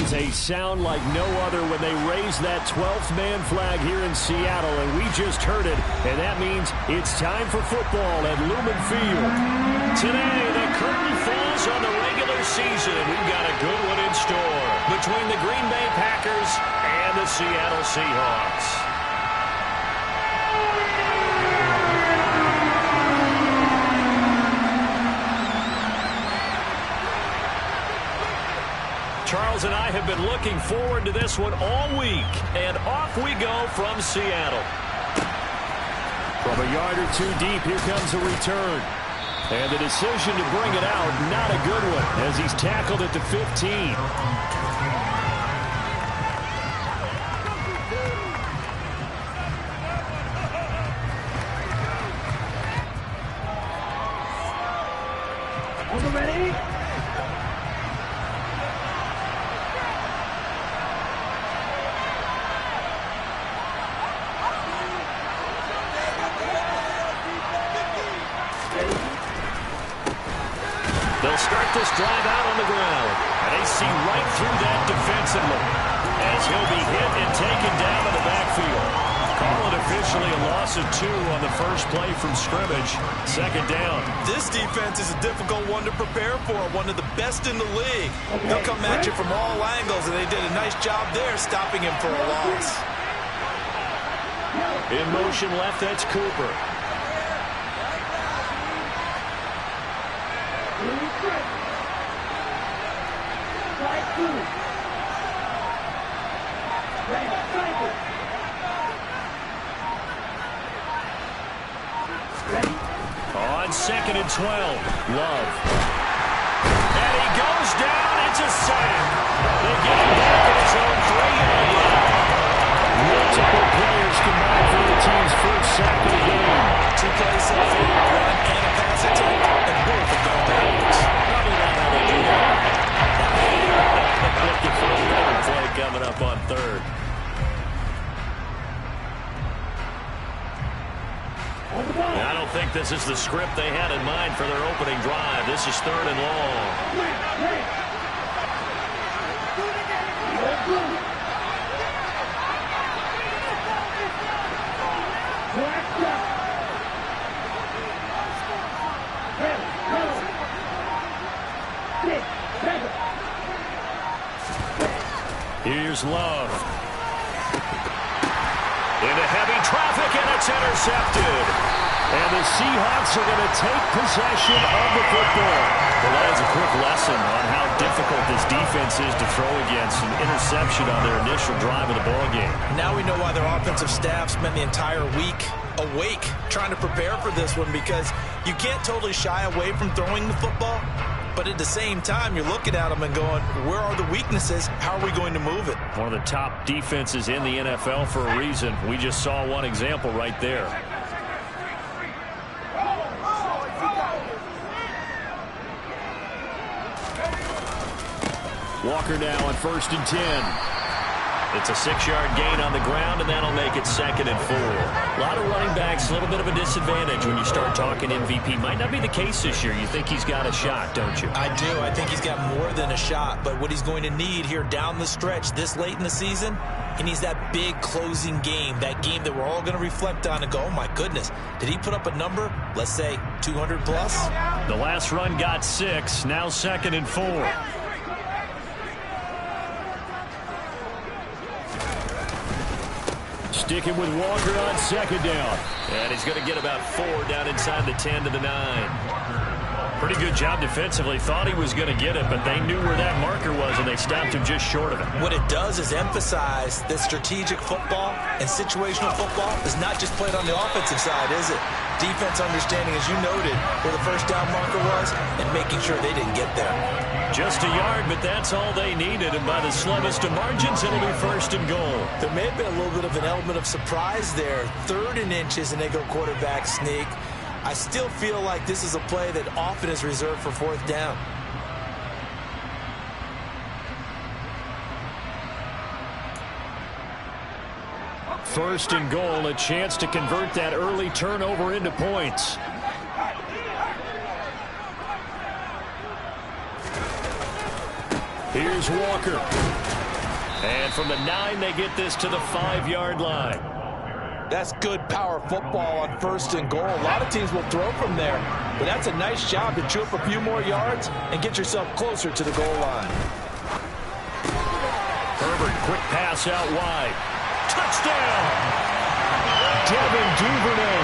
is a sound like no other when they raise that 12th man flag here in Seattle, and we just heard it, and that means it's time for football at Lumen Field. Today, the curtain falls on the regular season. We've got a good one in store between the Green Bay Packers and the Seattle Seahawks. Charles and I have been looking forward to this one all week, and off we go from Seattle. From a yard or two deep, here comes a return. And the decision to bring it out, not a good one, as he's tackled at the 15. Are you ready? They'll start this drive out on the ground. And they see right through that defensively as he'll be hit and taken down in the backfield. Call it officially a loss of 2 on the first play from scrimmage. Second down. This defense is a difficult one to prepare for, one of the best in the league. They'll come at you from all angles, and they did a nice job there stopping him for a loss. In motion left, that's Cooper. On 2nd and 12, Love. And he goes down, it's a sack. They get him back at his own 3-yard line. Multiple players combined for the team's first sack of the game. 2 plays so far, a run and a pass attempt, and both have gone backwards. Probably not how they do that. Looking for another play coming up on 3rd. I don't think this is the script they had in mind for their opening drive. This is 3rd and long. Here's Love. Into heavy traffic, and it's intercepted. And the Seahawks are going to take possession of the football. Well, that is a quick lesson on how difficult this defense is to throw against. An interception on their initial drive of the ballgame. Now we know why their offensive staff spent the entire week awake trying to prepare for this one, because you can't totally shy away from throwing the football. But at the same time, you're looking at them and going, where are the weaknesses? How are we going to move it? One of the top defenses in the NFL for a reason. We just saw one example right there. Walker now on 1st and 10. It's a 6-yard gain on the ground, and that'll make it 2nd and 4. A lot of running backs, a little bit of a disadvantage when you start talking MVP. Might not be the case this year. You think he's got a shot, don't you? I do. I think he's got more than a shot. But what he's going to need here down the stretch this late in the season, he needs that big closing game, that game that we're all going to reflect on and go, oh, my goodness, did he put up a number, let's say, 200 plus? The last run got 6. Now 2nd and 4. Sticking with Walker on 2nd down. And he's going to get about 4 down inside the 10 to the 9. Pretty good job defensively. Thought he was going to get it, but they knew where that marker was, and they stopped him just short of it. What it does is emphasize that strategic football and situational football is not just played on the offensive side, is it? Defense understanding, as you noted, where the first down marker was and making sure they didn't get there. Just a yard, but that's all they needed, and by the slimmest of margins, it'll be 1st and goal. There may have been a little bit of an element of surprise there. 3rd and inches, and they go quarterback sneak. I still feel like this is a play that often is reserved for 4th down. First and goal, a chance to convert that early turnover into points. Here's Walker. And from the 9, they get this to the 5-yard line. That's good power football on 1st and goal. A lot of teams will throw from there, but that's a nice job to chew up a few more yards and get yourself closer to the goal line. Herbert, quick pass out wide. Touchdown! Devin Duvernay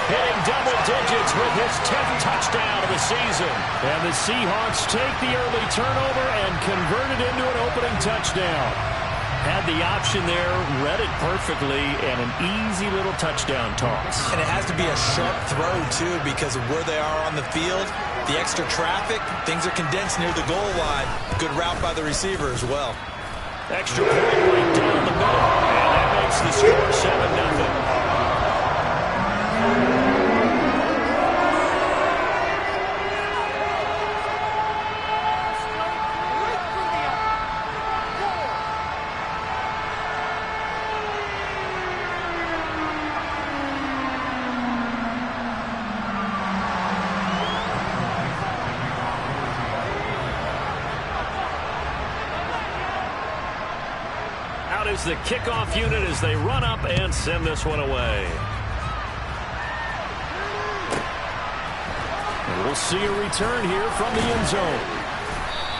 hitting double digits with his 10th touchdown of the season. And the Seahawks take the early turnover and convert it into an opening touchdown. Had the option there, read it perfectly, and an easy little touchdown toss. And it has to be a sharp throw, too, because of where they are on the field. The extra traffic, things are condensed near the goal line. Good route by the receiver as well. Extra point right down the middle, and that makes the score 7-0. Is the kickoff unit as they run up and send this one away. And we'll see a return here from the end zone.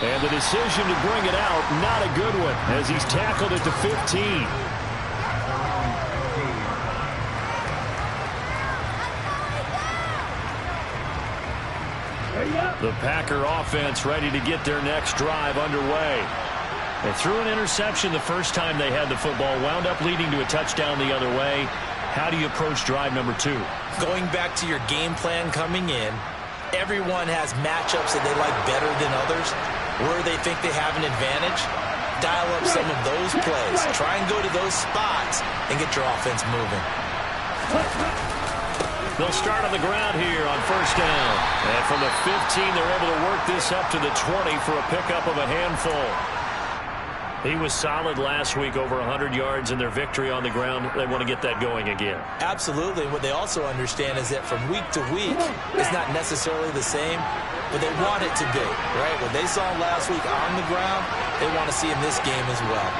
And the decision to bring it out, not a good one, as he's tackled it to 15. The Packer offense ready to get their next drive underway. They threw an interception the first time they had the football, wound up leading to a touchdown the other way. How do you approach drive number 2? Going back to your game plan coming in, everyone has matchups that they like better than others. Where they think they have an advantage, dial up some of those plays. Try and go to those spots and get your offense moving. They'll start on the ground here on 1st down. And from the 15, they're able to work this up to the 20 for a pickup of a handful. He was solid last week, over 100 yards in their victory on the ground. They want to get that going again. Absolutely. What they also understand is that from week to week, it's not necessarily the same, but they want it to be, right? What they saw last week on the ground, they want to see in this game as well.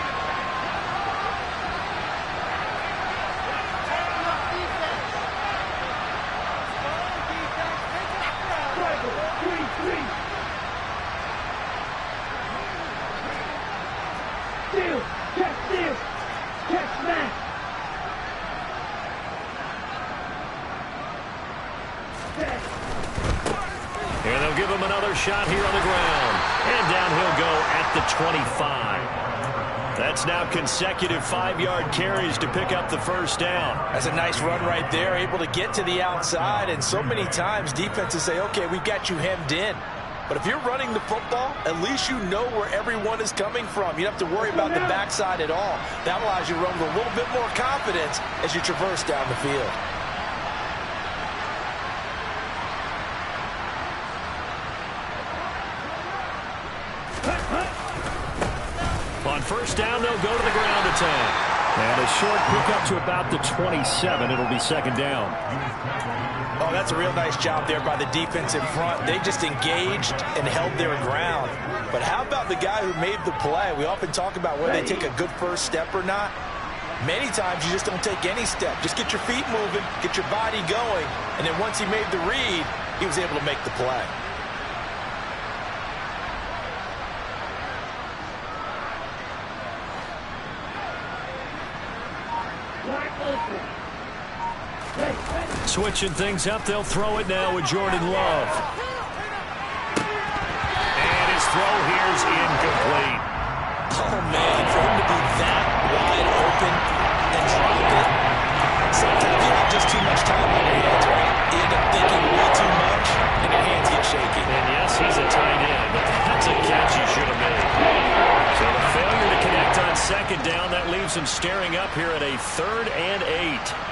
And they'll give him another shot here on the ground. And down he'll go at the 25. That's now consecutive 5-yard carries to pick up the 1st down. That's a nice run right there, able to get to the outside. And so many times defenses say, okay, we've got you hemmed in. But if you're running the football, at least you know where everyone is coming from. You don't have to worry about the backside at all. That allows you to run with a little bit more confidence as you traverse down the field. On 1st down, they'll go to the ground attack. And a short pickup to about the 27. It'll be 2nd down. Oh, that's a real nice job there by the defense in front. They just engaged and held their ground. But how about the guy who made the play? We often talk about whether they take a good first step or not. Many times you just don't take any step. Just get your feet moving, get your body going, and then once he made the read, he was able to make the play. Switching things up, they'll throw it now with Jordan Love. And his throw here's incomplete. Oh, man, for him to be that wide open and drop it, sometimes you have just too much time on your hands, right? You end up thinking way too much, and your hands get shaky. And yes, he's a tight end, but that's a catch he should have made. So the failure to connect on 2nd down, that leaves him staring up here at a 3rd and 8.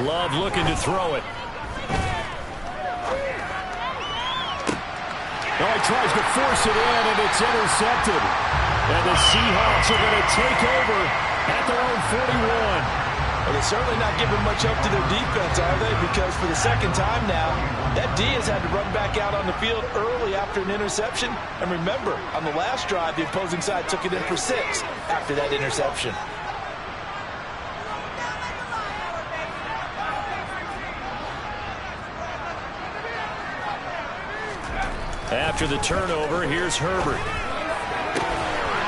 Love looking to throw it. tries to force it in, and it's intercepted. And the Seahawks are going to take over at their own 41. Well, they're certainly not giving much up to their defense, are they? Because for the second time now, that D has had to run back out on the field early after an interception. And remember, on the last drive, the opposing side took it in for 6 after that interception. After the turnover, here's Herbert.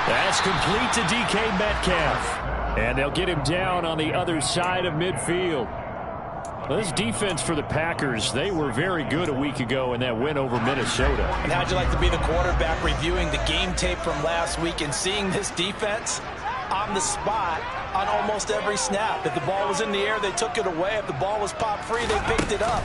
That's complete to DK Metcalf. And they'll get him down on the other side of midfield. Well, this defense for the Packers, they were very good a week ago in that win over Minnesota. And how'd you like to be the quarterback reviewing the game tape from last week and seeing this defense on the spot on almost every snap? If the ball was in the air, they took it away. If the ball was popped free, they picked it up.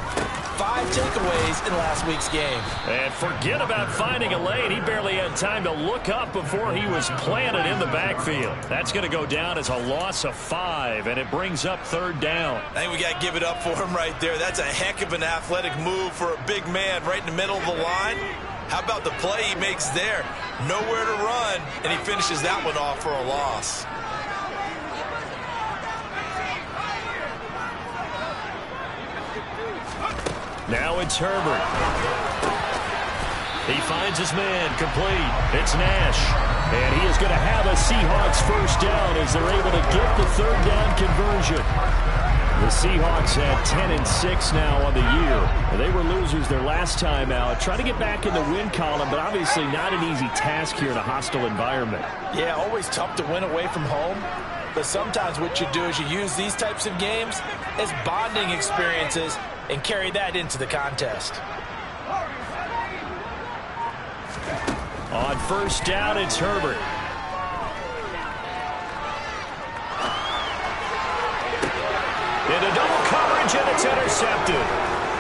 5 takeaways in last week's game. And forget about finding a lane. He barely had time to look up before he was planted in the backfield. That's going to go down as a loss of 5, and it brings up 3rd down. I think we got to give it up for him right there. That's a heck of an athletic move for a big man right in the middle of the line. How about the play he makes there? Nowhere to run, and he finishes that one off for a loss. Now it's Herbert. He finds his man, complete. It's Nash. And he is going to have a Seahawks 1st down as they're able to get the 3rd down conversion. The Seahawks had 10-6 now on the year. They were losers their last time out. Trying to get back in the win column, but obviously not an easy task here in a hostile environment. Yeah, always tough to win away from home. But sometimes what you do is you use these types of games as bonding experiences and carry that into the contest. On 1st down, it's Herbert. Into double coverage, and it's intercepted.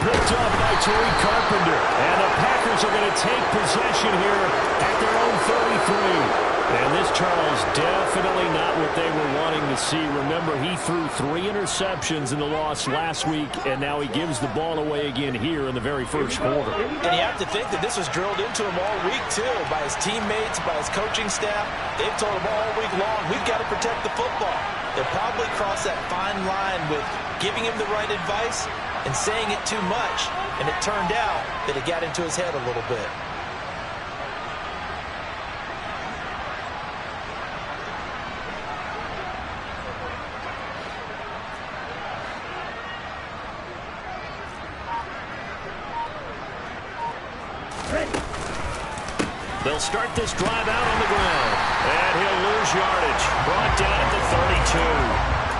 Picked up by Tariq Carpenter. And the Packers are going to take possession here at their own 33. And this, Charles, definitely not what they were wanting to see. Remember, he threw 3 interceptions in the loss last week, and now he gives the ball away again here in the very first quarter. And you have to think that this was drilled into him all week, too, by his teammates, by his coaching staff. They've told him all week long, we've got to protect the football. They probably crossed that fine line with giving him the right advice and saying it too much. And it turned out that it got into his head a little bit. They'll start this drive out on the ground. And he'll lose yardage. Brought down at the 32.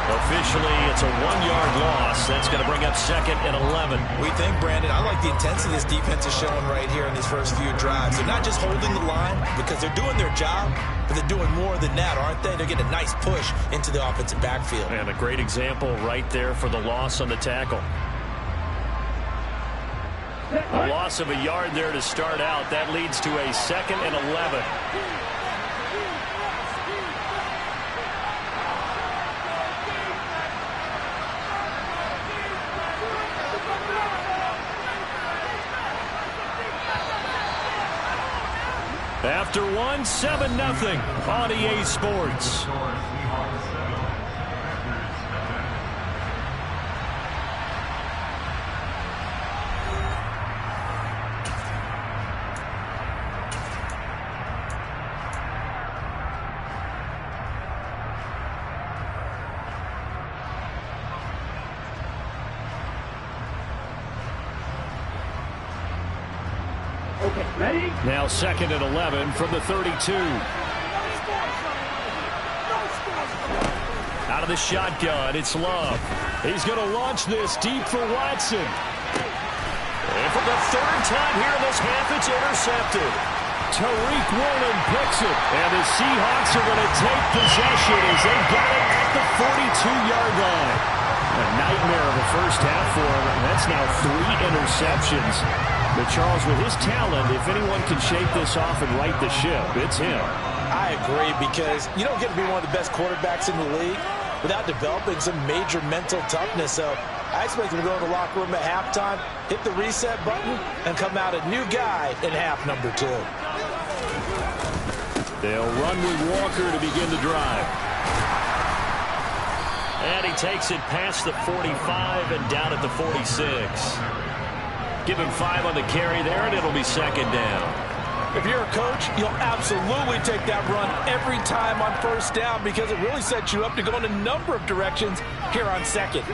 Officially, it's a 1-yard loss. That's going to bring up 2nd and 11. We think, Brandon, I like the intensity this defense is showing right here in these first few drives. They're not just holding the line because they're doing their job, but they're doing more than that, aren't they? They're getting a nice push into the offensive backfield. And a great example right there for the loss on the tackle. A loss of a yard there to start out. That leads to a 2nd and 11. After 1, 7-0 on EA Sports. Now 2nd and 11 from the 32. Out of the shotgun, it's Love. He's going to launch this deep for Watson. And for the 3rd time here in this half, it's intercepted. Tariq Woolen picks it. And the Seahawks are going to take possession as they've got it at the 42-yard line. A nightmare of a first half for him. That's now 3 interceptions. But Charles, with his talent, if anyone can shake this off and right the ship, it's him. I agree, because you don't get to be one of the best quarterbacks in the league without developing some major mental toughness. So I expect him to go to the locker room at halftime, hit the reset button, and come out a new guy in half number 2. They'll run with Walker to begin the drive. And he takes it past the 45 and down at the 46. Give him 5 on the carry there, and it'll be second down. If you're a coach, you'll absolutely take that run every time on first down because it really sets you up to go in a number of directions here on second.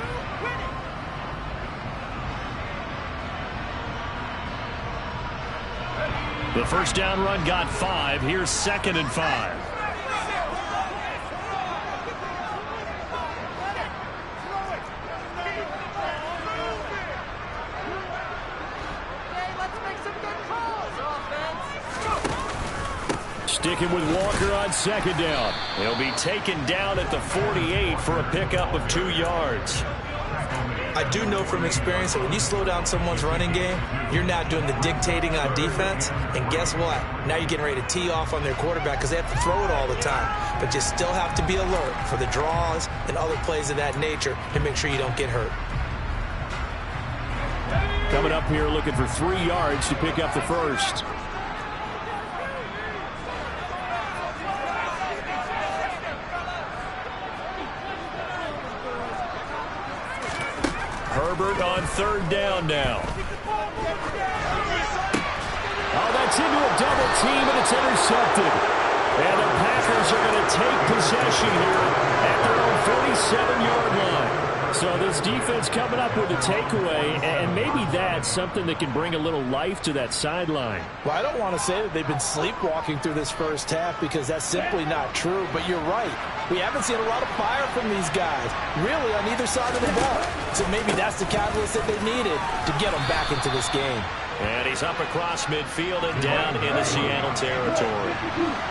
The first down run got 5. Here's second and 5. Sticking with Walker on second down. He'll be taken down at the 48 for a pickup of 2 yards. I do know from experience that when you slow down someone's running game, you're not doing the dictating on defense. And guess what? Now you're getting ready to tee off on their quarterback because they have to throw it all the time. But you still have to be alert for the draws and other plays of that nature to make sure you don't get hurt. Coming up here looking for 3 yards to pick up the first. Herbert on third down now. Oh, that's into a double team, and it's intercepted. And the Packers are going to take possession here at their own 47-yard line. So this defense coming up with a takeaway, and maybe that's something that can bring a little life to that sideline. Well, I don't want to say that they've been sleepwalking through this first half because that's simply not true, but you're right. We haven't seen a lot of fire from these guys, really, on either side of the ball. So maybe that's the catalyst that they needed to get them back into this game. And he's up across midfield and down in the Seattle territory.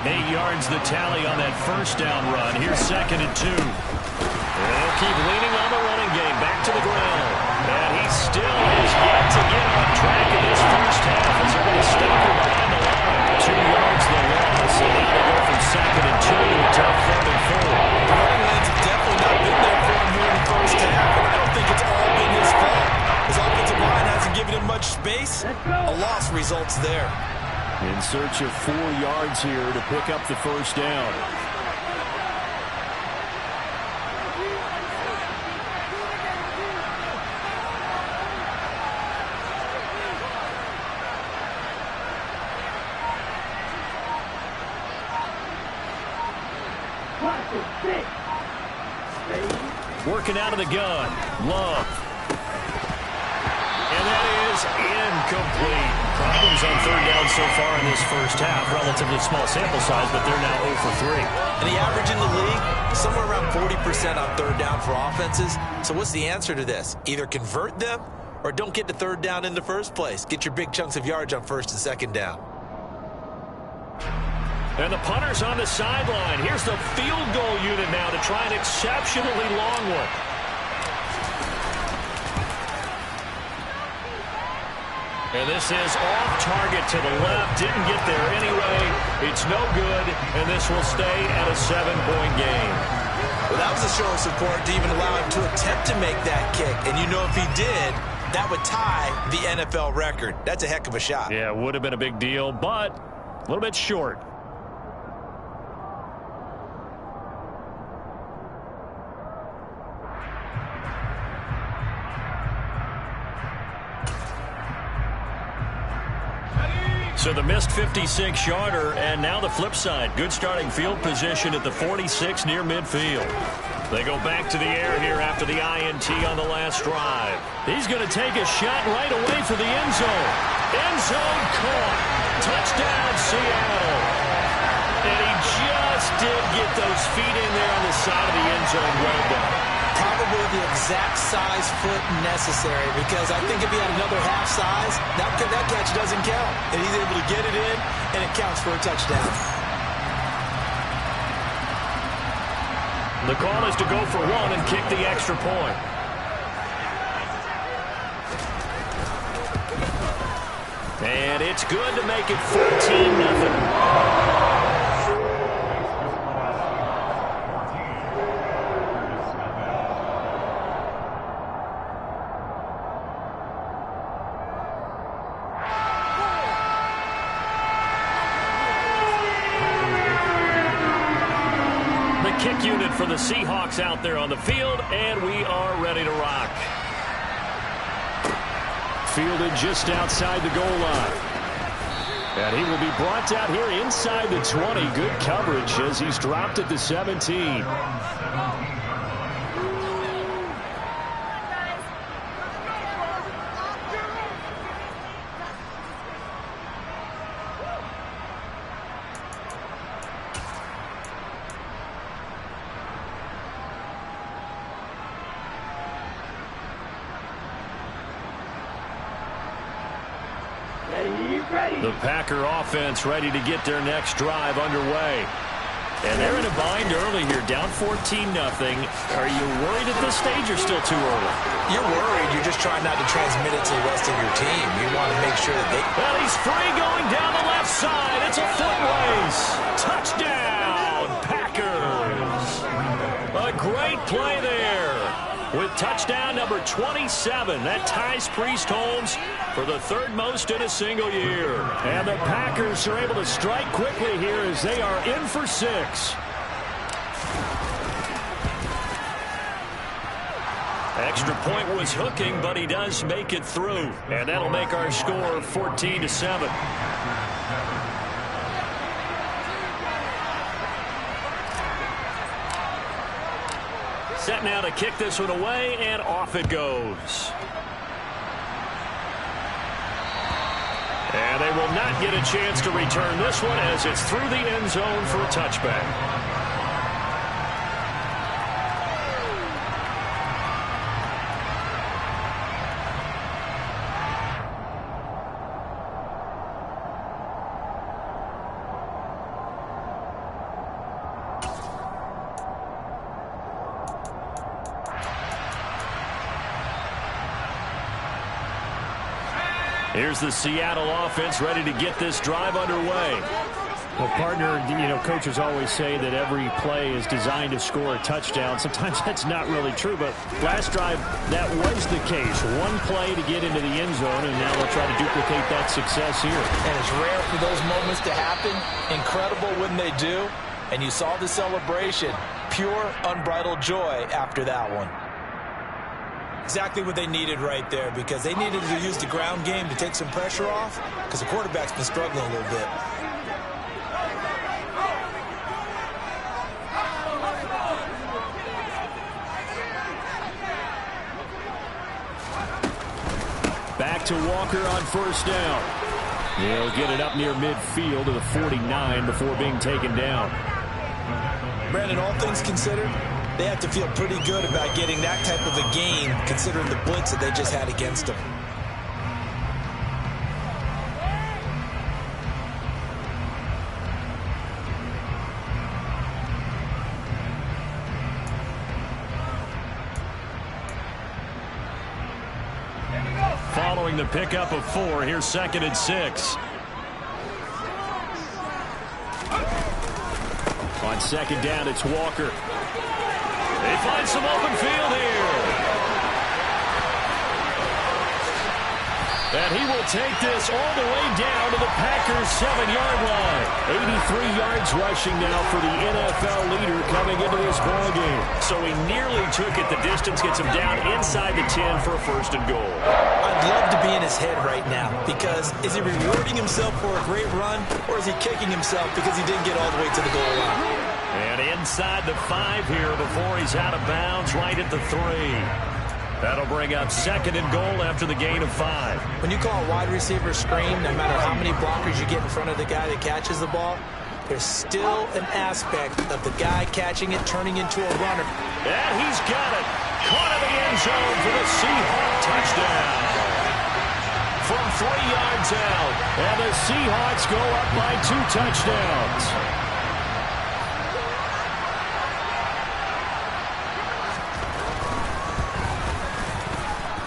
8 yards the tally on that first down run. Here's second and 2. They'll keep leaning on the running game. Back to the ground. And he still has yet to get on track in this first half as they're going to stop him behind the line. 2 yards the loss. And now they go from second and 2 to third and 4. The running lanes have definitely not been there for him here in the first half. And I don't think it's all been his fault. His offensive line hasn't given him much space. A loss results there. In search of 4 yards here to pick up the first down. Working out of the gun. Love. And that is incomplete. Problems on third down so far in this first half. Relatively small sample size, but they're now 0 for 3. And the average in the league, somewhere around 40% on third down for offenses. So what's the answer to this? Either convert them or don't get the third down in the first place. Get your big chunks of yards on first and second down. And the punter's on the sideline. Here's the field goal unit now to try an exceptionally long one. And this is off target to the left. Didn't get there anyway. It's no good, and this will stay at a 7-point game. Well, that was a show of support to even allow him to attempt to make that kick. And you know if he did, that would tie the NFL record. That's a heck of a shot. Yeah, it would have been a big deal, but a little bit short. So the missed 56-yarder, and now the flip side. Good starting field position at the 46 near midfield. They go back to the air here after the INT on the last drive. He's going to take a shot right away for the end zone. End zone caught. Touchdown, Seattle. And he just did get those feet in there on the side of the end zone. Well done. Probably the exact size foot necessary, because I think if he had another half size, that catch doesn't count. And he's able to get it in, and it counts for a touchdown. The call is to go for one and kick the extra point. And it's good to make it 14-0. for the Seahawks out there on the field, and we are ready to rock. Fielded just outside the goal line. And he will be brought down here inside the 20. Good coverage as he's dropped at the 17. The Packer offense ready to get their next drive underway. And they're in a bind early here, down 14-0. Are you worried at this stage or still too early? You're worried. You're just trying not to transmit it to the rest of your team. You want to make sure that they... Well, he's free going down the left side. It's a foot race. Touchdown, Packers. A great play there. With touchdown number 27, that ties Priest Holmes for the third most in a single year. And the Packers are able to strike quickly here as they are in for 6. Extra point was hooking, but he does make it through. And that'll make our score 14-7. Set now to kick this one away, and off it goes. And they will not get a chance to return this one as it's through the end zone for a touchback. Here's the Seattle offense ready to get this drive underway. Well, partner, coaches always say that every play is designed to score a touchdown. Sometimes that's not really true, but last drive, that was the case. One play to get into the end zone, and now they'll try to duplicate that success here. And it's rare for those moments to happen. Incredible when they do. And you saw the celebration. Pure, unbridled joy after that one. Exactly what they needed right there, because they needed to use the ground game to take some pressure off, because the quarterback's been struggling a little bit. Back to Walker on first down. He'll get it up near midfield to the 49 before being taken down. Brandon, all things considered, they have to feel pretty good about getting that type of a game, considering the blitz that they just had against them. Following the pickup of 4, here's 2nd and 6. On 2nd down, it's Walker. They find some open field here. And he will take this all the way down to the Packers' 7-yard line. 83 yards rushing now for the NFL leader coming into this ballgame. So he nearly took it the distance, gets him down inside the 10 for a 1st and goal. I'd love to be in his head right now, because is he rewarding himself for a great run, or is he kicking himself because he didn't get all the way to the goal line? And inside the 5 here before he's out of bounds, right at the 3. That'll bring up 2nd and goal after the gain of 5. When you call a wide receiver screen, no matter how many blockers you get in front of the guy that catches the ball, there's still an aspect of the guy catching it turning into a runner. And he's got it. Caught in the end zone for the Seahawks touchdown. From 3 yards out. And the Seahawks go up by 2 touchdowns.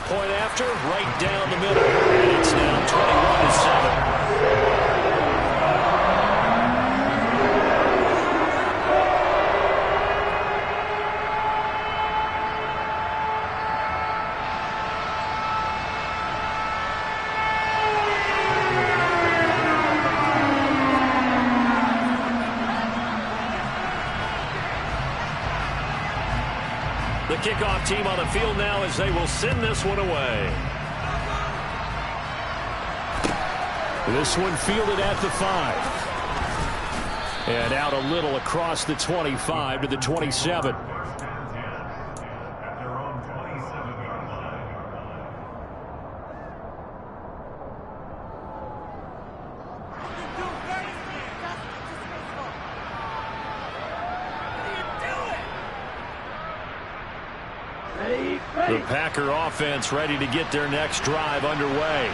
Point after, right down the middle. And it's now 21-7. kickoff team on the field now as they will send this one away. This one fielded at the 5. And out a little across the 25 to the 27. The Packer offense ready to get their next drive underway.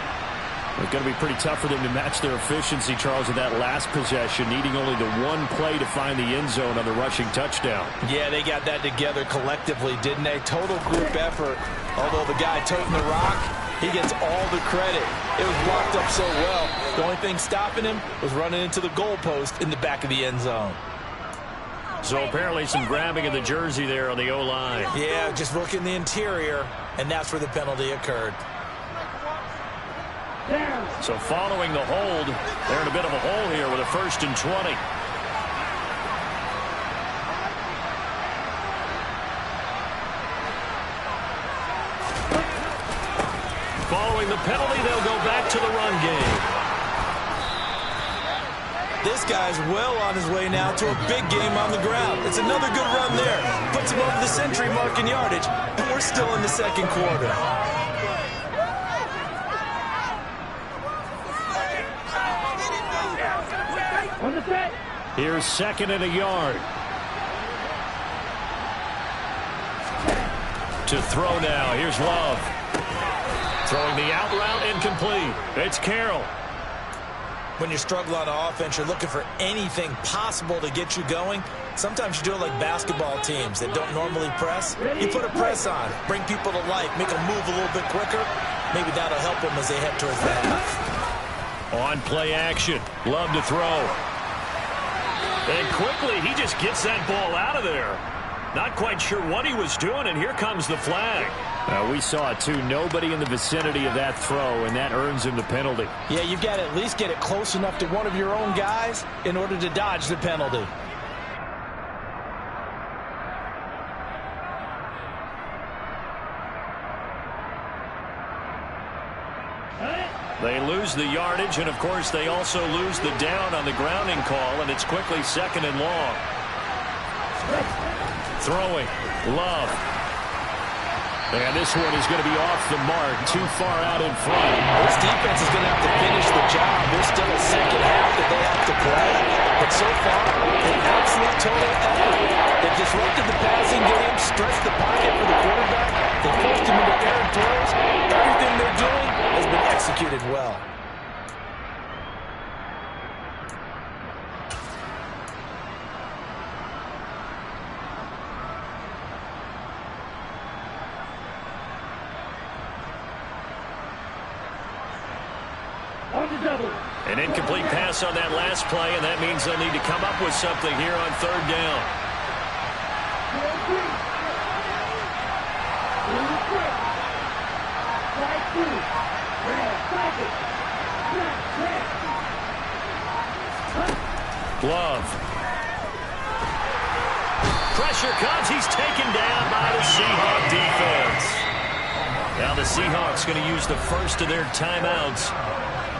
It's going to be pretty tough for them to match their efficiency, Charles, in that last possession, needing only the one play to find the end zone on the rushing touchdown. Yeah, they got that together collectively, didn't they? Total group effort. Although the guy toting the rock, he gets all the credit. It was blocked up so well. The only thing stopping him was running into the goalpost in the back of the end zone. So apparently some grabbing of the jersey there on the O-line. Yeah, just look in the interior, and that's where the penalty occurred. So following the hold, they're in a bit of a hole here with a 1st and 20. Following the penalty, they'll go back to the run game. This guy's well on his way now to a big game on the ground. It's another good run there. Puts him over the century mark in yardage, and we're still in the second quarter. Here's 2nd and a yard. To throw now. Here's Love. Throwing the out route incomplete. It's Carroll. When you struggle on offense, you're looking for anything possible to get you going. Sometimes you do it like basketball teams that don't normally press. You put a press on, bring people to life, make them move a little bit quicker. Maybe that'll help them as they head towards the half. On play action. Love to throw. And quickly, he just gets that ball out of there. Not quite sure what he was doing, and here comes the flag. We saw it, too. Nobody in the vicinity of that throw, and that earns him the penalty. Yeah, you've got to at least get it close enough to one of your own guys in order to dodge the penalty. They lose the yardage, and, of course, they also lose the down on the grounding call, and it's quickly 2nd and long. Throwing. Love. And this one is going to be off the mark, too far out in front. This defense is going to have to finish the job. There's still a second half that they have to play. But so far, an absolute total effort. They've disrupted the passing game, stretched the pocket for the quarterback. They forced him into errant throws. Everything they're doing has been executed well. An incomplete pass on that last play, and that means they'll need to come up with something here on 3rd down. Love. Pressure comes. He's taken down by the Seahawk defense. Now the Seahawks going to use the first of their timeouts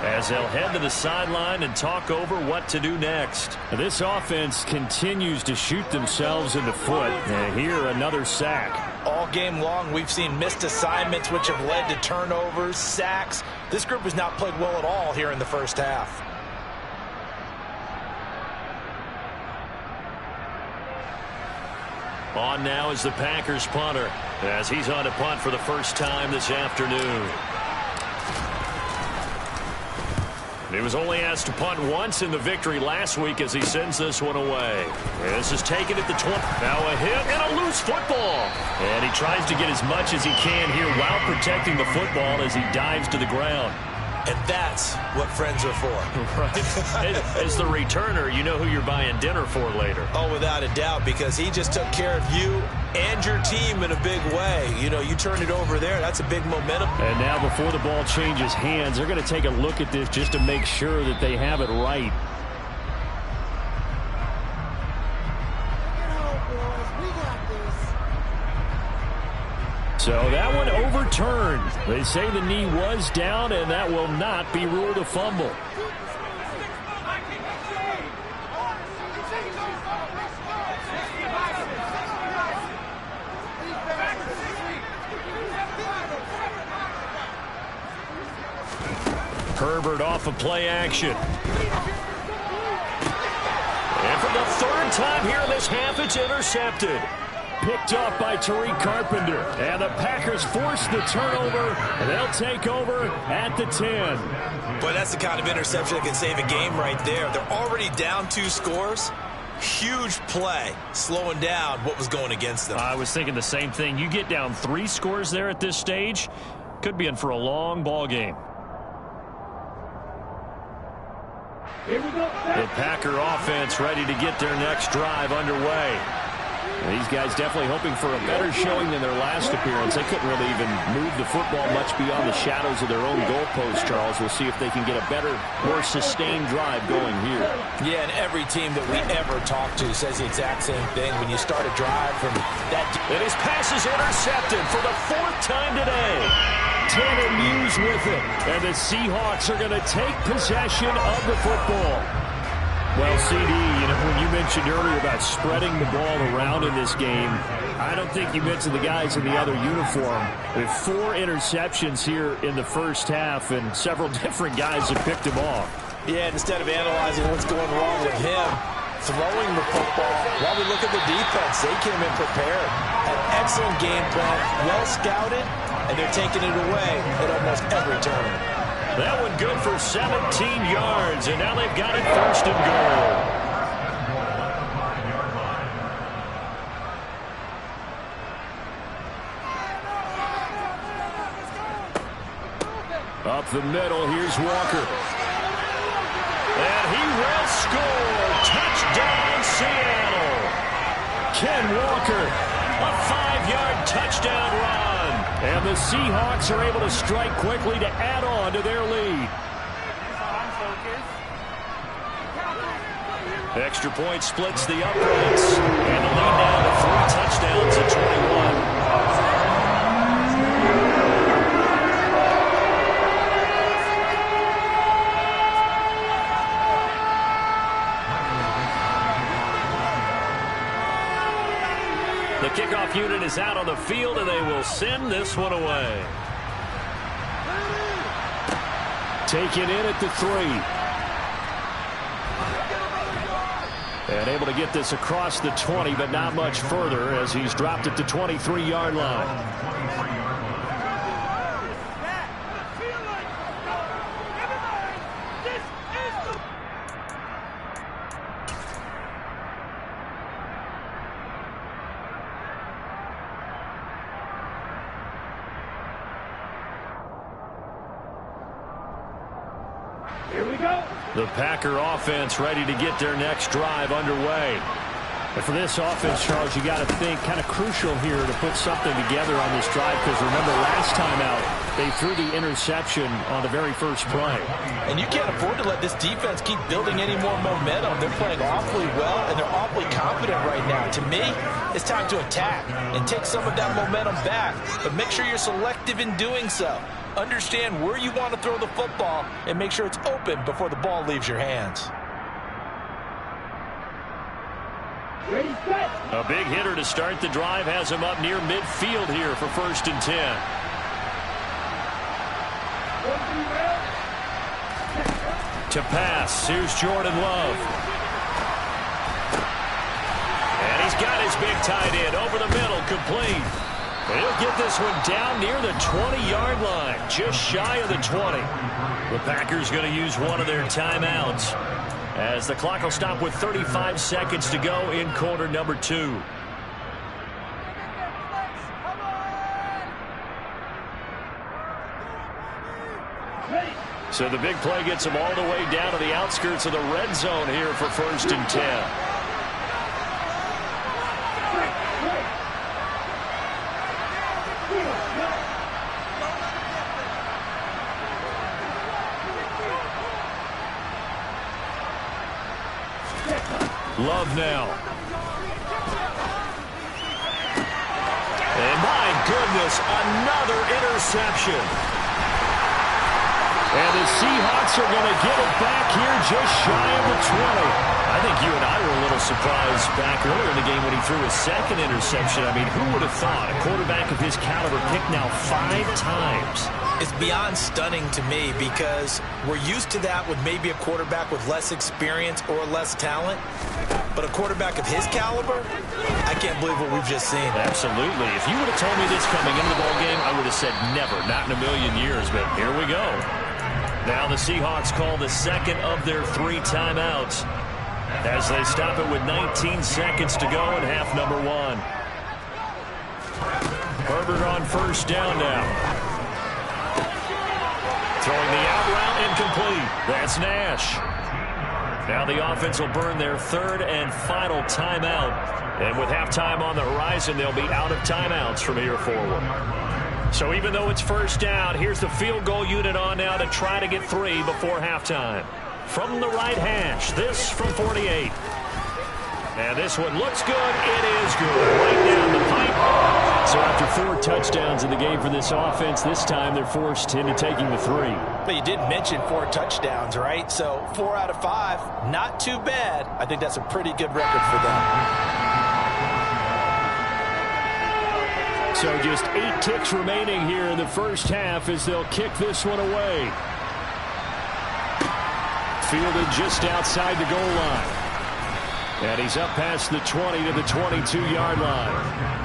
as they'll head to the sideline and talk over what to do next. This offense continues to shoot themselves in the foot. And here, another sack. All game long, we've seen missed assignments, which have led to turnovers, sacks. This group has not played well at all here in the first half. On now is the Packers punter as he's on to punt for the first time this afternoon. He was only asked to punt once in the victory last week as he sends this one away. This is taken at the 20. Now a hit and a loose football. And he tries to get as much as he can here while protecting the football as he dives to the ground. And that's what friends are for. Right. As the returner, you know who you're buying dinner for later. Oh, without a doubt, because he just took care of you and your team in a big way. You know, you turn it over there, that's a big momentum. And now before the ball changes hands, they're going to take a look at this just to make sure that they have it right. So that one overturned. They say the knee was down, and that will not be ruled a fumble. Herbert off of play action. And for the third time here in this half, it's intercepted. Picked off by Tariq Carpenter. And the Packers force the turnover, and they'll take over at the 10. But that's the kind of interception that can save a game right there. They're already down 2 scores. Huge play, slowing down what was going against them. I was thinking the same thing. You get down 3 scores there at this stage, could be in for a long ball game. The Packer offense ready to get their next drive underway. These guys definitely hoping for a better showing than their last appearance. They couldn't really even move the football much beyond the shadows of their own goalpost, Charles. We'll see if they can get a better, more sustained drive going here. Yeah, and every team that we ever talk to says the exact same thing. When you start a drive from that... And his pass is intercepted for the 4th time today. Tanner Muse with it. And the Seahawks are going to take possession of the football. Well, CD, when you mentioned earlier about spreading the ball around in this game, I don't think you mentioned the guys in the other uniform. With 4 interceptions here in the first half, and several different guys have picked him off. Yeah, instead of analyzing what's going wrong with him, throwing the football, while we look at the defense, they came in prepared. An excellent game plan, well scouted, and they're taking it away at almost every turn. That one good for 17 yards, and now they've got it 1st and goal. Up the middle, here's Walker. And he will score. Touchdown, Seattle. Ken Walker, a 5-yard touchdown run. And the Seahawks are able to strike quickly to add on to their lead. Extra point splits the uprights. And the lead now to 3 touchdowns at 21. The kickoff unit is out on the field, and they will send this one away. Taken in at the 3. And able to get this across the 20, but not much further as he's dropped at the 23-yard line. The Packer offense ready to get their next drive underway. And for this offense, Charles, you got to think kind of crucial here to put something together on this drive, because remember last time out, they threw the interception on the very first play. And you can't afford to let this defense keep building any more momentum. They're playing awfully well, and they're awfully confident right now. To me, it's time to attack and take some of that momentum back, but make sure you're selective in doing so. Understand where you want to throw the football and make sure it's open before the ball leaves your hands. A big hitter to start the drive has him up near midfield here for 1st and 10. To pass, here's Jordan Love. And he's got his big tight end over the middle, complete. And he'll get this one down near the 20-yard line, just shy of the 20. The Packers going to use one of their timeouts, as the clock will stop with 35 seconds to go in quarter number 2. So the big play gets them all the way down to the outskirts of the red zone here for 1st and 10. Love now. And my goodness, another interception. And the Seahawks are going to get it back here just shy of the 20. I think you and I were a little surprised back earlier in the game when he threw his second interception. I mean, who would have thought a quarterback of his caliber picked now 5 times? It's beyond stunning to me because we're used to that with maybe a quarterback with less experience or less talent. But a quarterback of his caliber, I can't believe what we've just seen. Absolutely. If you would have told me this coming into the ballgame, I would have said never, not in a million years. But here we go. Now the Seahawks call the second of their 3 timeouts as they stop it with 19 seconds to go in half number 1. Herbert on first down now. Throwing the out route incomplete. That's Nash. Now the offense will burn their 3rd and final timeout. And with halftime on the horizon, they'll be out of timeouts from here forward. So even though it's first down, here's the field goal unit on now to try to get 3 before halftime. From the right hash, this from 48. And this one looks good. It is good. Right down the pipe. So after 4 touchdowns in the game for this offense, this time they're forced into taking the 3. But you did mention 4 touchdowns, right? So 4 out of 5, not too bad. I think that's a pretty good record for them. So just 8 ticks remaining here in the first half as they'll kick this one away. Fielded just outside the goal line. And he's up past the 20 to the 22-yard line.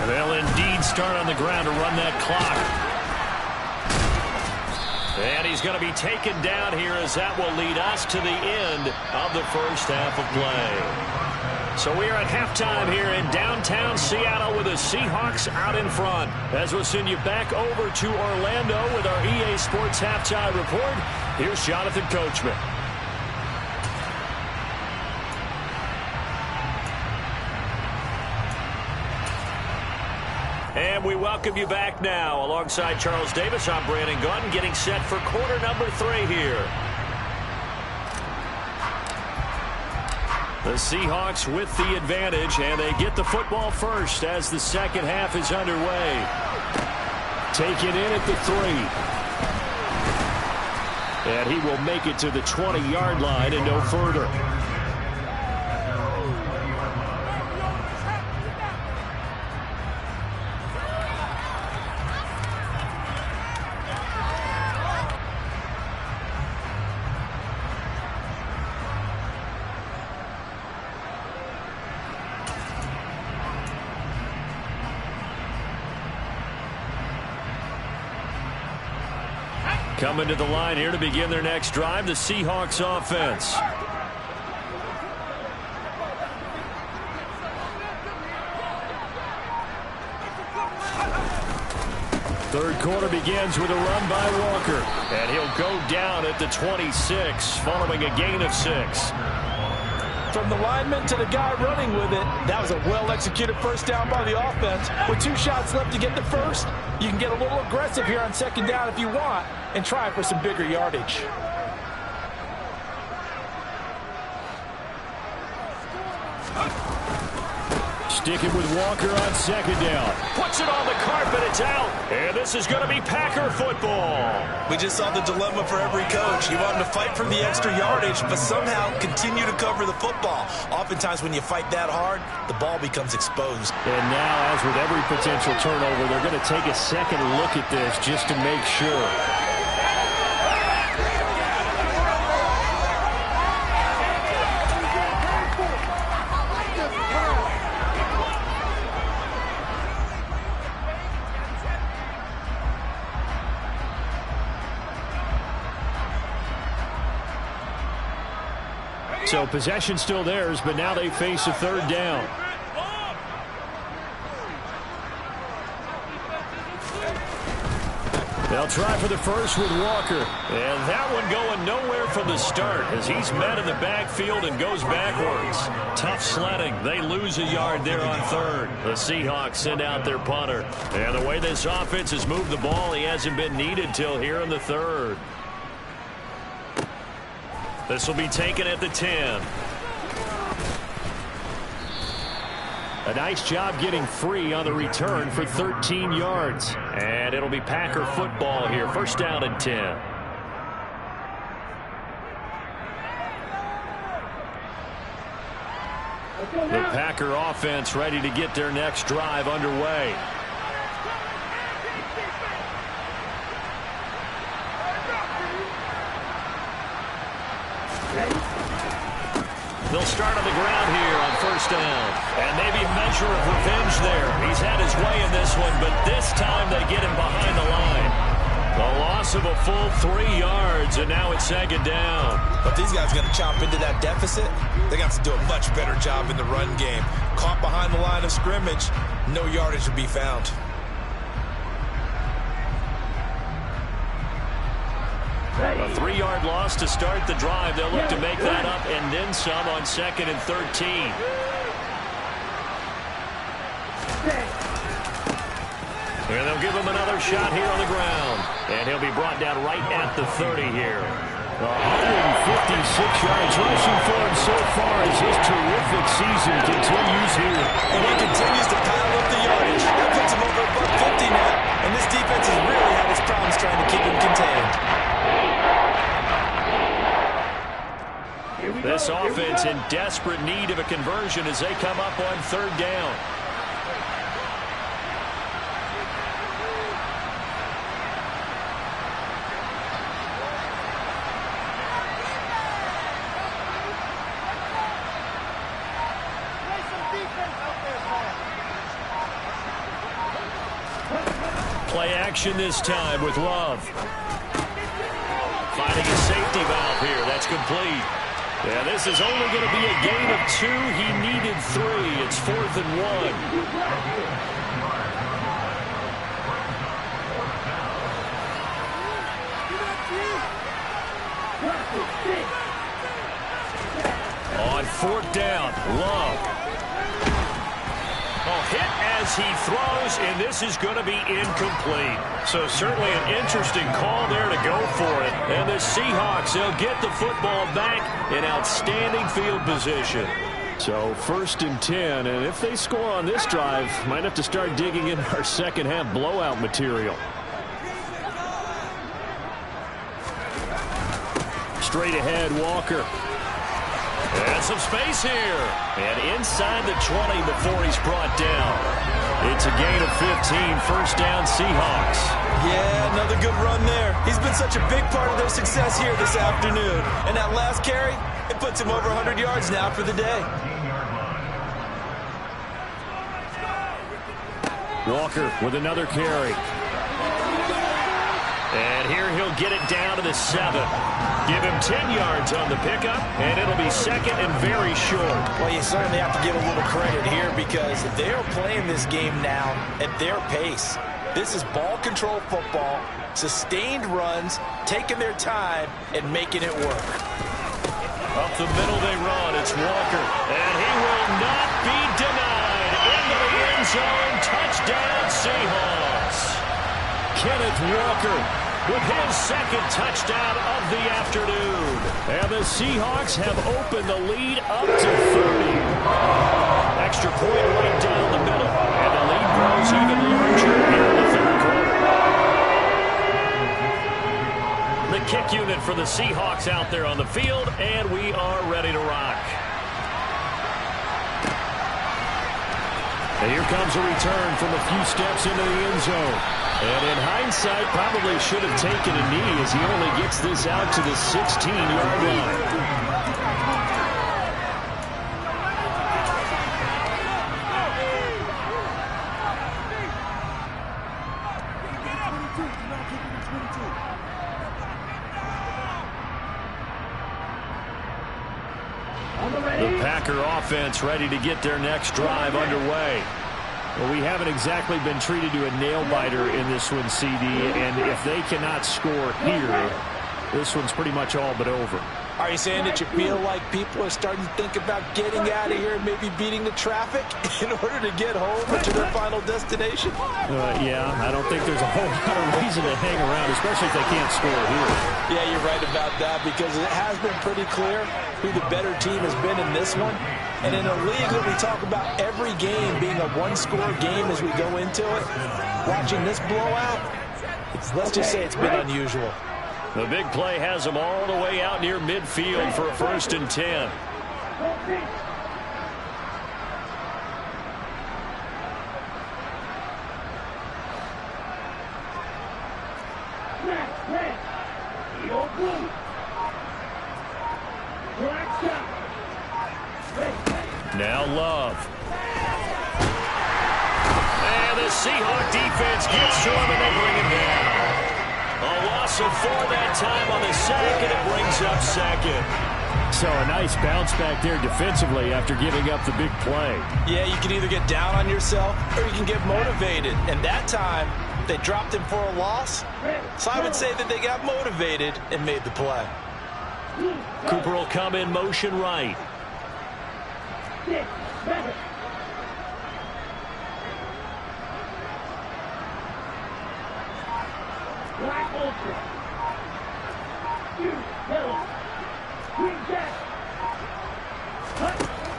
And they'll indeed start on the ground to run that clock. And he's going to be taken down here as that will lead us to the end of the first half of play. So we are at halftime here in downtown Seattle with the Seahawks out in front. As we'll send you back over to Orlando with our EA Sports Halftime Report, here's Jonathan Coachman. And we welcome you back now. Alongside Charles Davis, I'm Brandon Gunn, getting set for quarter number 3 here. The Seahawks with the advantage, and they get the football first as the second half is underway. Take it in at the 3. And he will make it to the 20-yard line and no further. Coming to the line here to begin their next drive, the Seahawks offense. Third quarter begins with a run by Walker. And he'll go down at the 26, following a gain of 6. From the lineman to the guy running with it, that was a well-executed first down by the offense. With 2 shots left to get the first, you can get a little aggressive here on second down if you want and try for some bigger yardage. Sticking with Walker on second down. Puts it on the carpet. It's out. And this is going to be Packer football. We just saw the dilemma for every coach. You want him to fight for the extra yardage, but somehow continue to cover the football. Oftentimes when you fight that hard, the ball becomes exposed. And now, as with every potential turnover, they're going to take a second look at this just to make sure. So possession still theirs, but now they face a third down. They'll try for the first with Walker. And that one going nowhere from the start as he's met in the backfield and goes backwards. Tough sledding. They lose a yard there on third. The Seahawks send out their punter. And the way this offense has moved the ball, he hasn't been needed till here in the third. This will be taken at the 10. A nice job getting free on the return for 13 yards. And it'll be Packer football here. First down and 10. The Packer offense ready to get their next drive underway. They'll start on the ground here on first down. And maybe a measure of revenge there. He's had his way in this one, but this time they get him behind the line. The loss of a full 3 yards, and now it's second down. But these guys are going to chop into that deficit. They got to do a much better job in the run game. Caught behind the line of scrimmage, no yardage to be found. A 3-yard loss to start the drive. They'll look to make that up and then some on second and 13. And they'll give him another shot here on the ground. And he'll be brought down right at the 30 here. 156 yards rushing for him so far as his terrific season continues here. And he continues to pile up the yardage. That puts him over $150 now. And this defense has really had its problems trying to keep him contained. This offense in desperate need of a conversion as they come up on third down. Play action this time with Love. Finding a safety valve here. That's complete. Yeah, this is only going to be a gain of 2. He needed 3. It's 4th and 1. On 4th down, Love. Hit as he throws, and this is going to be incomplete. So certainly an interesting call there to go for it. And the Seahawks, they'll get the football back in outstanding field position. So 1st and 10, and if they score on this drive, might have to start digging in our second half blowout material. Straight ahead, Walker. And some space here. And inside the 20 before he's brought down. It's a gain of 15. First down, Seahawks. Yeah, another good run there. He's been such a big part of their success here this afternoon. And that last carry, it puts him over 100 yards now for the day. Walker with another carry. And here he'll get it down to the 7. Give him 10 yards on the pickup, and it'll be second and very short. Well, you certainly have to give a little credit here because they're playing this game now at their pace. This is ball control football, sustained runs, taking their time, and making it work. Up the middle they run. It's Walker, and he will not be denied. Into the end zone. Touchdown, Seahawks. Kenneth Walker with his second touchdown of the afternoon. And the Seahawks have opened the lead up to 30. Extra point right down the middle. And the lead grows even larger here in the third quarter. The kick unit for the Seahawks out there on the field, and we are ready to rock. And here comes a return from a few steps into the end zone. And in hindsight, probably should have taken a knee as he only gets this out to the 16-yard line. The Packer offense ready to get their next drive underway. Well, we haven't exactly been treated to a nail-biter in this one, CD, and if they cannot score here, this one's pretty much all but over. Are you saying that you feel like people are starting to think about getting out of here and maybe beating the traffic in order to get home or to their final destination? Yeah, I don't think there's a whole lot of reason to hang around, especially if they can't score here. Yeah, you're right about that, because it has been pretty clear who the better team has been in this one. And in a league that we talk about every game being a one-score game as we go into it, watching this blowout, let's just say it's been unusual. The big play has them all the way out near midfield for a 1st and 10. Now Love. And the Seahawk defense gets to him and they bring him down. A loss of 4 that time on the sack, and it brings up 2nd. So a nice bounce back there defensively after giving up the big play. Yeah, you can either get down on yourself or you can get motivated. And that time, they dropped him for a loss. So I would say that they got motivated and made the play. Cooper will come in motion right.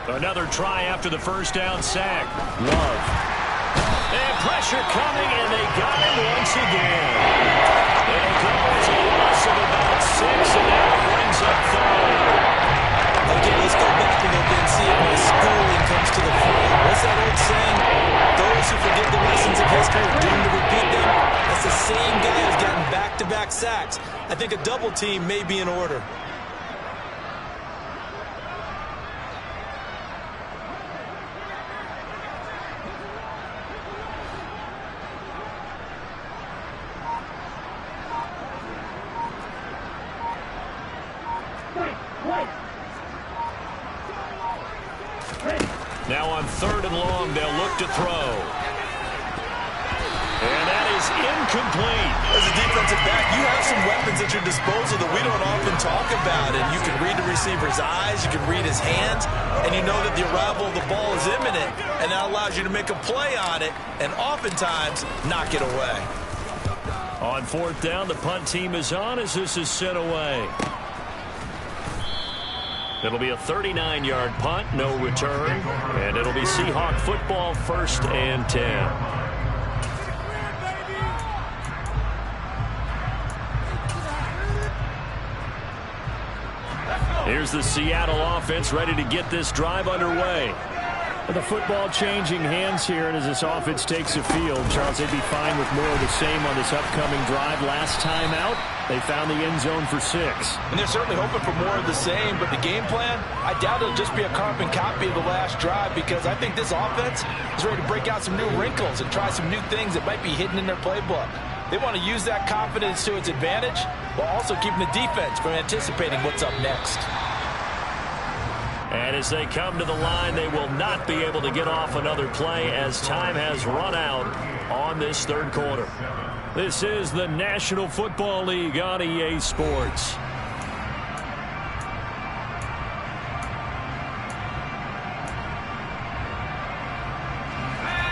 Another try after the 1st down sack. Love. And pressure coming, and they got him once again. It'll go to a loss of about 6, and now it brings up 3rd. Okay, let's go back a little bit and see if my schooling comes to the fore. What's that old saying? Those who forget the lessons of history are doomed to repeat them. That's the same guy who's gotten back-to-back sacks. I think a double team may be in order. Now on 3rd and long, they'll look to throw. And that is incomplete. As a defensive back, you have some weapons at your disposal that we don't often talk about. And you can read the receiver's eyes, you can read his hands, and you know that the arrival of the ball is imminent. And that allows you to make a play on it and oftentimes knock it away. On 4th down, the punt team is on as this is sent away. It'll be a 39-yard punt, no return, and it'll be Seahawk football, 1st and 10. Here's the Seattle offense ready to get this drive underway. The football changing hands here, and as this offense takes the field, Charles, they'd be fine with more of the same on this upcoming drive. Last time out, they found the end zone for 6. And they're certainly hoping for more of the same, but the game plan, I doubt it'll just be a carbon copy of the last drive, because I think this offense is ready to break out some new wrinkles and try some new things that might be hidden in their playbook. They want to use that confidence to its advantage, while also keeping the defense from anticipating what's up next. And as they come to the line, they will not be able to get off another play as time has run out on this 3rd quarter. This is the National Football League on EA Sports.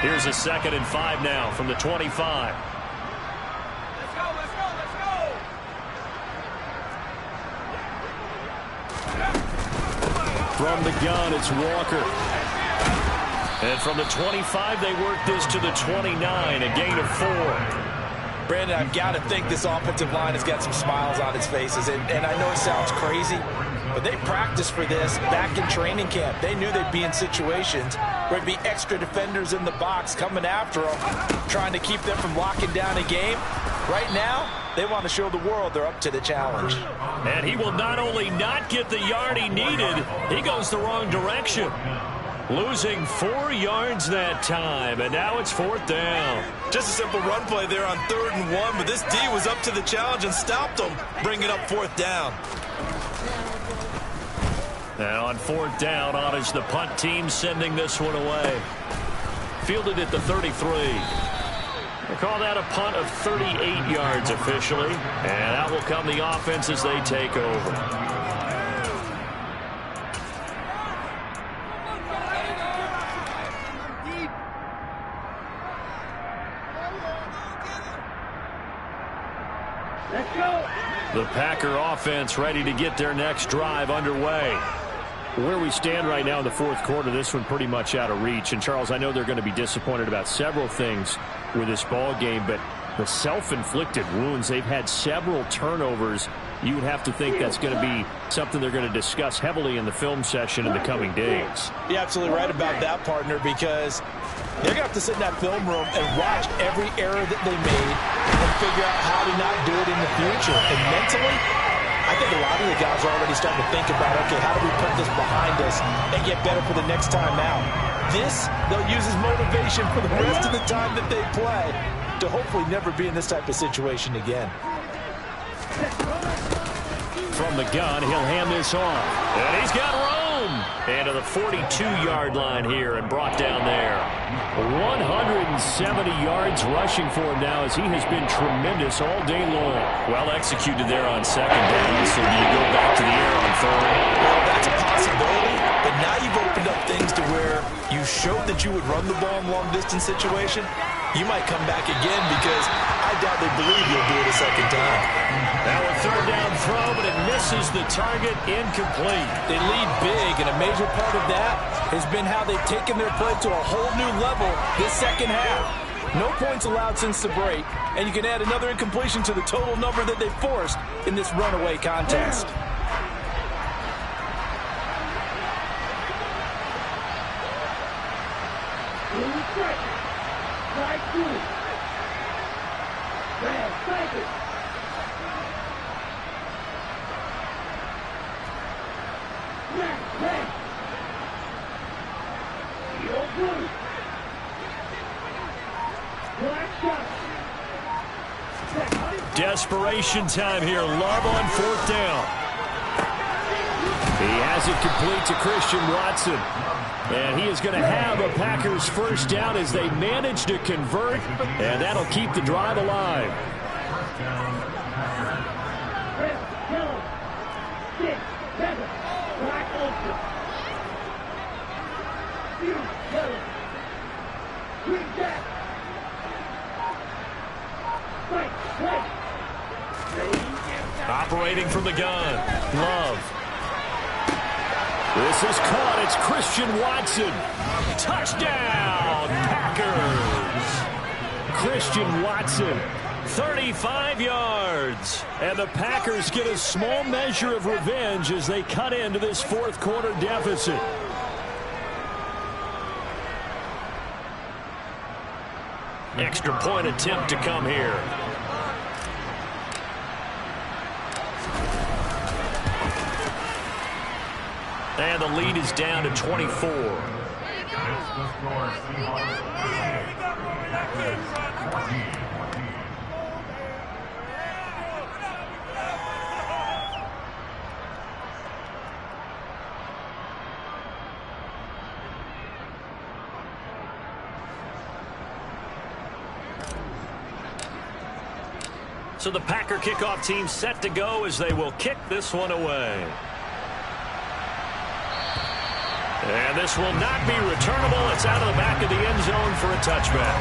Here's a 2nd and 5 now from the 25. From the gun, it's Walker. And from the 25, they work this to the 29, a gain of 4. Brandon, I've got to think this offensive line has got some smiles on its faces. And I know it sounds crazy, but they practiced for this back in training camp. They knew they'd be in situations where it'd be extra defenders in the box coming after them, trying to keep them from locking down a game. Right now, they want to show the world they're up to the challenge. And he will not only not get the yard he needed, he goes the wrong direction. Losing 4 yards that time, and now it's 4th down. Just a simple run play there on 3rd and 1, but this D was up to the challenge and stopped them, bringing up 4th down. Now on 4th down, on is the punt team sending this one away. Fielded at the 33. They call that a punt of 38 yards officially. And out will come the offense as they take over. The Packer offense ready to get their next drive underway. Where we stand right now in the fourth quarter, this one pretty much out of reach. And, Charles, I know they're going to be disappointed about several things with this ball game, but the self-inflicted wounds, they've had several turnovers. You would have to think that's going to be something they're going to discuss heavily in the film session in the coming days. You're absolutely right about that, partner, because they're going to have to sit in that film room and watch every error that they made and figure out how to not do it in the future. And mentally, I think a lot of the guys are already starting to think about, okay, how do we put this behind us and get better for the next time out? This, they'll use as motivation for the rest of the time that they play to hopefully never be in this type of situation again. From the gun, he'll hand this off. And he's got room. And to the 42-yard line here and brought down there. 170 yards rushing for him now as he has been tremendous all day long. Well executed there on second down. So do you go back to the air on third? Well, that's a possibility. But now you've opened up things to where you showed that you would run the ball in long-distance situation. You might come back again because I doubt they believe you'll do it a second time. Now a third down throw, but it misses the target, incomplete. They lead big, and a major part of that has been how they've taken their play to a whole new level this second half. No points allowed since the break, and you can add another incompletion to the total number that they forced in this runaway contest. Desperation time here. Love on fourth down. He has it complete to Christian Watson. And he is going to have a Packers first down as they manage to convert. And that'll keep the drive alive. Operating from the gun. Love. This is caught. It's Christian Watson. Touchdown, Packers. Christian Watson, 35 yards. And the Packers get a small measure of revenge as they cut into this fourth quarter deficit. Extra point attempt to come here. And the lead is down to 24. So the Packer kickoff team set to go as they will kick this one away. And this will not be returnable. It's out of the back of the end zone for a touchback.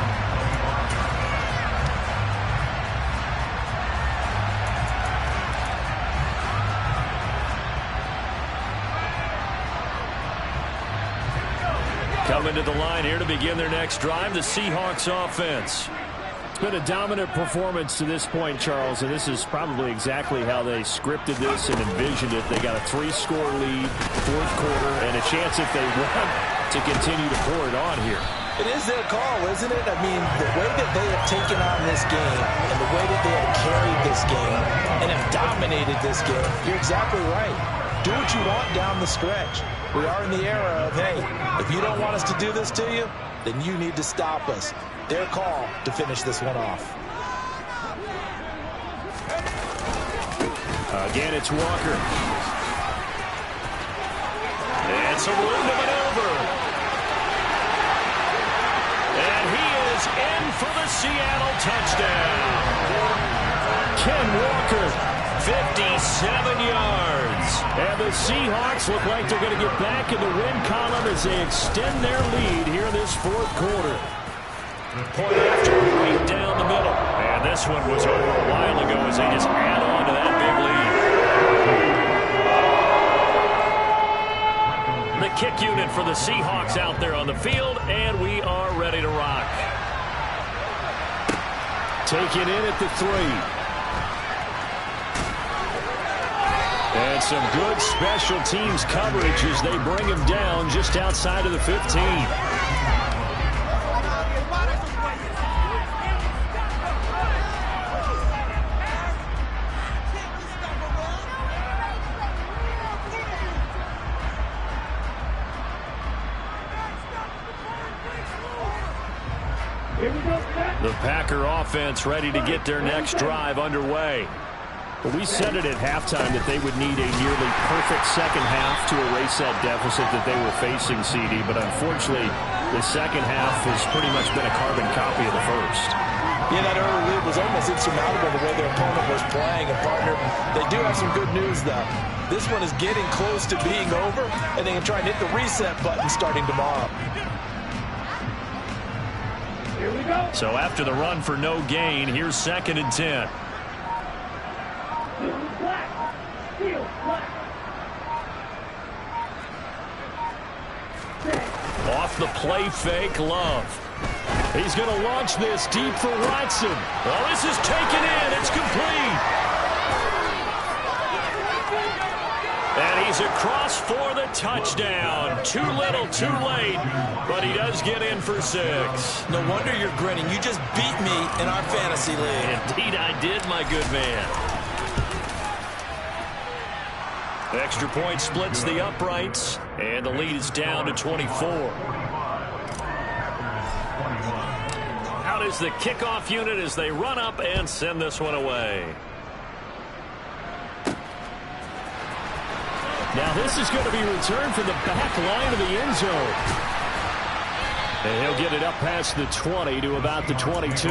Coming to the line here to begin their next drive, the Seahawks offense. Been a dominant performance to this point, Charles, and this is probably exactly how they scripted this and envisioned it. They got a 3-score lead, fourth quarter, and a chance if they want to continue to pour it on here. It is their call, isn't it? I mean, the way that they have taken on this game and the way that they have carried this game and have dominated this game, you're exactly right. Do what you want down the stretch. We are in the era of, hey, if you don't want us to do this to you, then you need to stop us. Their call to finish this one off. Again, it's Walker. And some room to maneuver. for the Seattle touchdown. Ken Walker, 57 yards. And the Seahawks look like they're going to get back in the win column as they extend their lead here in this fourth quarter. Point after, right down the middle. And this one was over a while ago as they just add on to that big lead. The kick unit for the Seahawks out there on the field, and we are ready to rock. Taken in at the 3. And some good special teams coverage as they bring him down just outside of the 15. The Packer offense ready to get their next drive underway. Well, we said it at halftime that they would need a nearly perfect second half to erase that deficit that they were facing, CD. But unfortunately, the second half has pretty much been a carbon copy of the first. Yeah, that early lead was almost insurmountable the way their opponent was playing. And, partner, they do have some good news, though. This one is getting close to being over, and they can try and hit the reset button starting tomorrow. Here we go. So after the run for no gain, here's 2nd and 10. Off the play fake, Love. He's going to launch this deep for Watson. Well, this is taken in. It's complete. And he's across for the touchdown. Too little, too late. But he does get in for 6. No wonder you're grinning. You just beat me in our fantasy league. Indeed I did, my good man. Extra point splits the uprights, and the lead is down to 24. Out is the kickoff unit as they run up and send this one away. Now this is going to be returned from the back line of the end zone. And he'll get it up past the 20 to about the 22.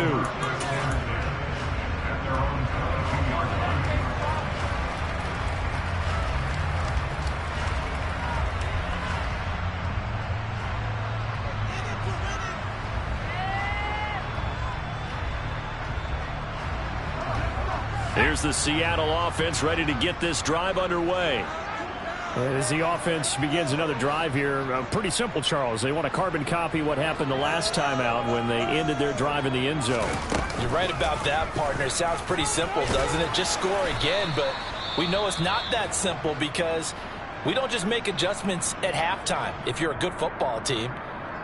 Here's the Seattle offense ready to get this drive underway. And as the offense begins another drive here, pretty simple, Charles. They want to carbon copy what happened the last time out when they ended their drive in the end zone. You're right about that, partner. It sounds pretty simple, doesn't it? Just score again, but we know it's not that simple because we don't just make adjustments at halftime. If you're a good football team,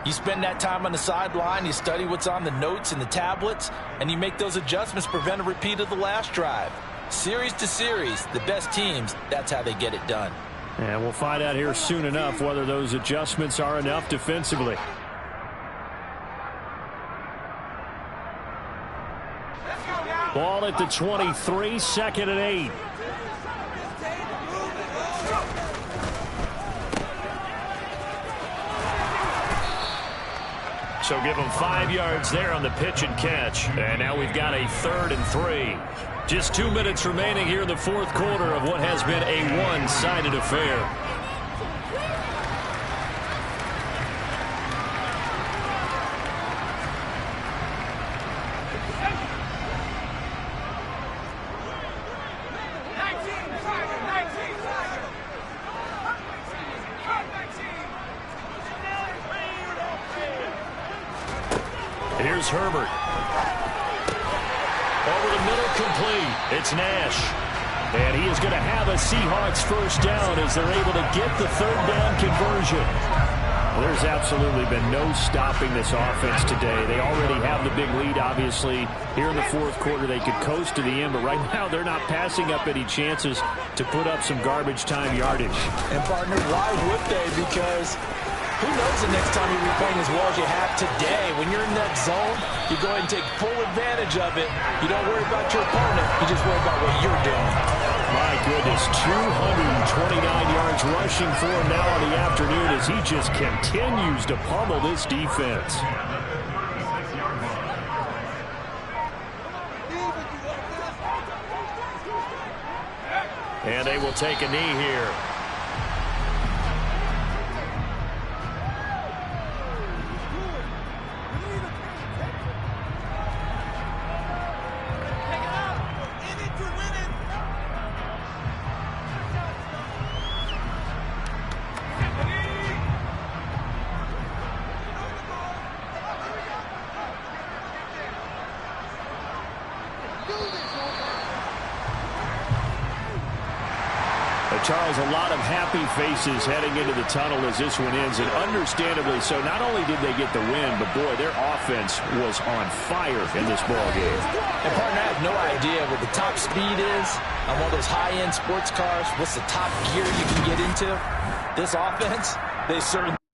you spend that time on the sideline, you study what's on the notes and the tablets, and you make those adjustments to prevent a repeat of the last drive. Series to series, the best teams, that's how they get it done. And we'll find out here soon enough whether those adjustments are enough defensively. Ball at the 23, 2nd and 8. So give them 5 yards there on the pitch and catch. And now we've got a 3rd and 3. Just 2 minutes remaining here in the fourth quarter of what has been a one-sided affair. Here's Herbert. Over the middle, complete. It's Nash. And he is going to have a Seahawks first down as they're able to get the 3rd down conversion. Well, there's absolutely been no stopping this offense today. They already have the big lead, obviously. Here in the fourth quarter, they could coast to the end, but right now they're not passing up any chances to put up some garbage time yardage. And, partner, why would they? Because who knows the next time you'll be playing as well as you have today. When you're in that zone, you go ahead and take full advantage of it. You don't worry about your opponent. You just worry about what you're doing. My goodness, 229 yards rushing for him now in the afternoon as he just continues to pummel this defense. And they will take a knee here. Charles, a lot of happy faces heading into the tunnel as this one ends, and understandably so. Not only did they get the win, but, boy, their offense was on fire in this ball game. And, partner, I have no idea what the top speed is on one of those high-end sports cars. What's the top gear you can get into? This offense, they certainly...